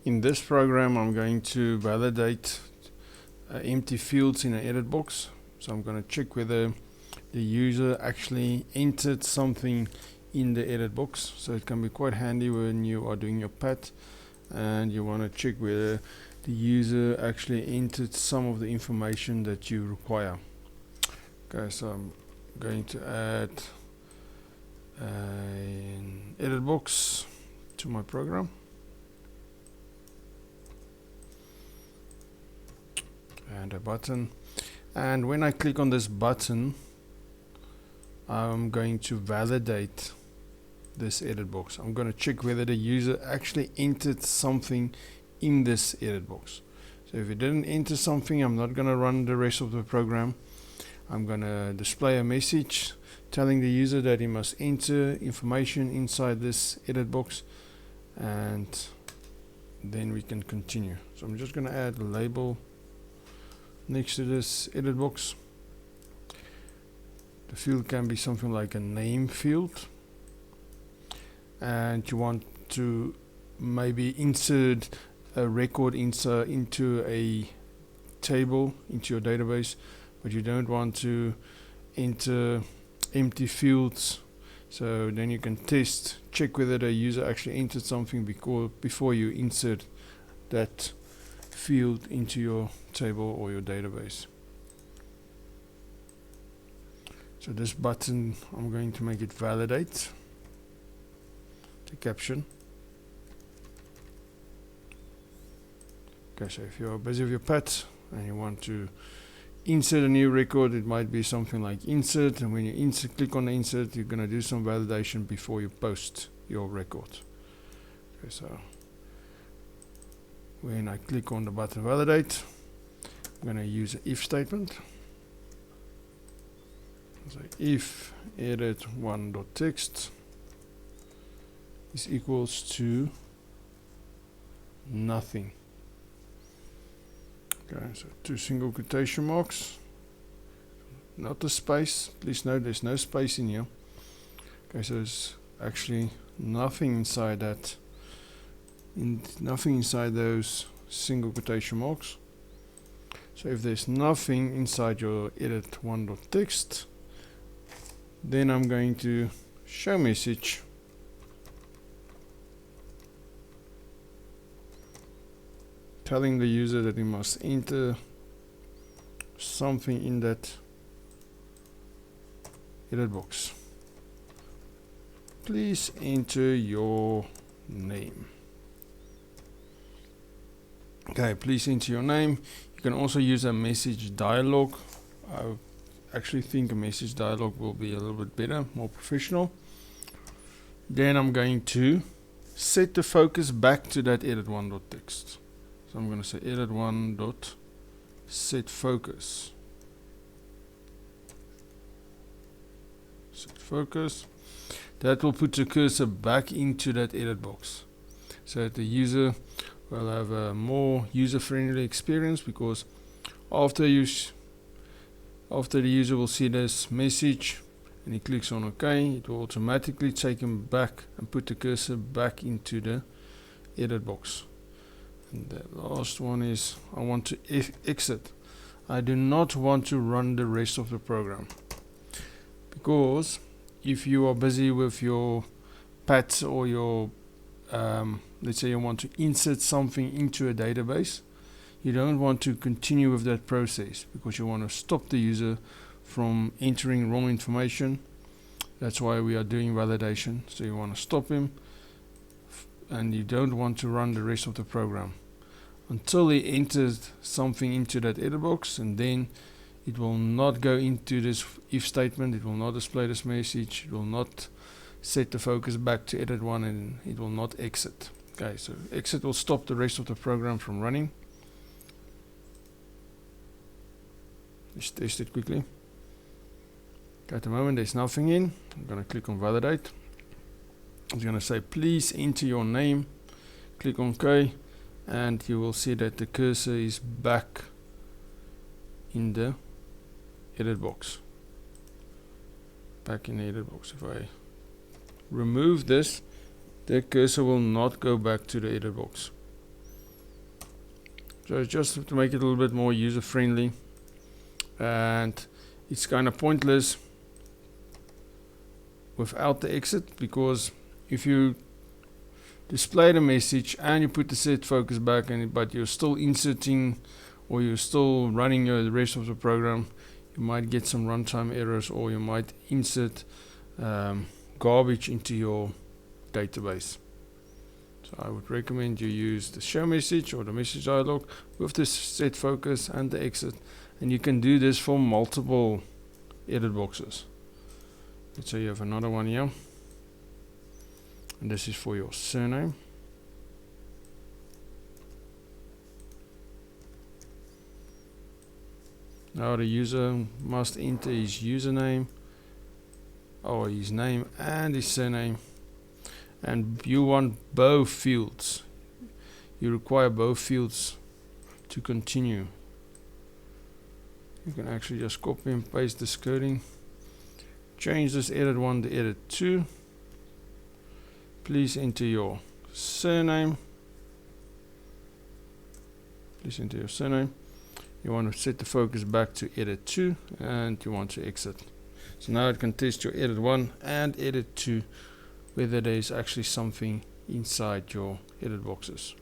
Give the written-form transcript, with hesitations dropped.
In this program, I'm going to validate empty fields in an edit box. So I'm going to check whether the user actually entered something in the edit box. So it can be quite handy when you are doing your pat and you want to check whether the user actually entered some of the information that you require. Okay, so I'm going to add an edit box to my program. And a button, and when I click on this button, I'm going to validate this edit box. I'm going to check whether the user actually entered something in this edit box. So if it didn't enter something, I'm not going to run the rest of the program. I'm going to display a message telling the user that he must enter information inside this edit box, and then we can continue. So I'm just going to add a label next to this edit box. The field can be something like a name field, and you want to maybe insert a record into a table, into your database, but you don't want to enter empty fields. So then you can check whether the user actually entered something before you insert that field into your table or your database. So this button, I'm going to make it validate the caption. Okay, so if you're busy with your pat and you want to insert a new record, it might be something like insert, and when you click on the insert, you're going to do some validation before you post your record. Okay, so when I click on the button validate, I'm going to use an if statement. So if edit one.text is equals to nothing. Okay, so 2 single quotation marks, not a space. Please note there's no space in here. Okay, so there's actually nothing inside that. Nothing inside those single quotation marks. So if there's nothing inside your edit one.text, then I'm going to show message telling the user that he must enter something in that edit box. Please enter your name. Okay, please enter your name. You can also use a message dialog. I actually think a message dialog will be a little bit better, more professional. Then I'm going to set the focus back to that edit one.text. So I'm going to say edit one.set focus. Set focus. That will put the cursor back into that edit box, so that the user will have a more user-friendly experience, because after the user will see this message and he clicks on OK, it will automatically take him back and put the cursor back into the edit box. And the last one is I want to exit. I do not want to run the rest of the program, because if you are busy with your pat or your let's say you want to insert something into a database, you don't want to continue with that process, because you want to stop the user from entering wrong information. That's why we are doing validation. So you want to stop him, and you don't want to run the rest of the program until he enters something into that edit box, and then it will not go into this if statement. It will not display this message. It will not set the focus back to edit one, and it will not exit. Okay, so exit will stop the rest of the program from running. Let's test it quickly. Okay, at the moment there's nothing in. I'm going to click on validate. It's going to say please enter your name. Click on OK, and you will see that the cursor is back in the edit box. Back in the edit box. If I remove this, the cursor will not go back to the edit box. So just to make it a little bit more user friendly, and it's kind of pointless without the exit, because if you display the message and you put the set focus back but you're still inserting or you're still running the rest of the program, you might get some runtime errors, or you might insert garbage into your database. So I would recommend you use the show message or the message dialog with the set focus and the exit, and you can do this for multiple edit boxes. Let's say you have another one here, and this is for your surname. Now the user must enter his username, or his name and his surname, and you want both fields. You require both fields to continue. You can actually just copy and paste this coding. Change this edit 1 to edit 2. Please enter your surname. Please enter your surname. You want to set the focus back to edit 2, and you want to exit. So now it can test your edit 1 and edit 2 whether there is actually something inside your edit boxes.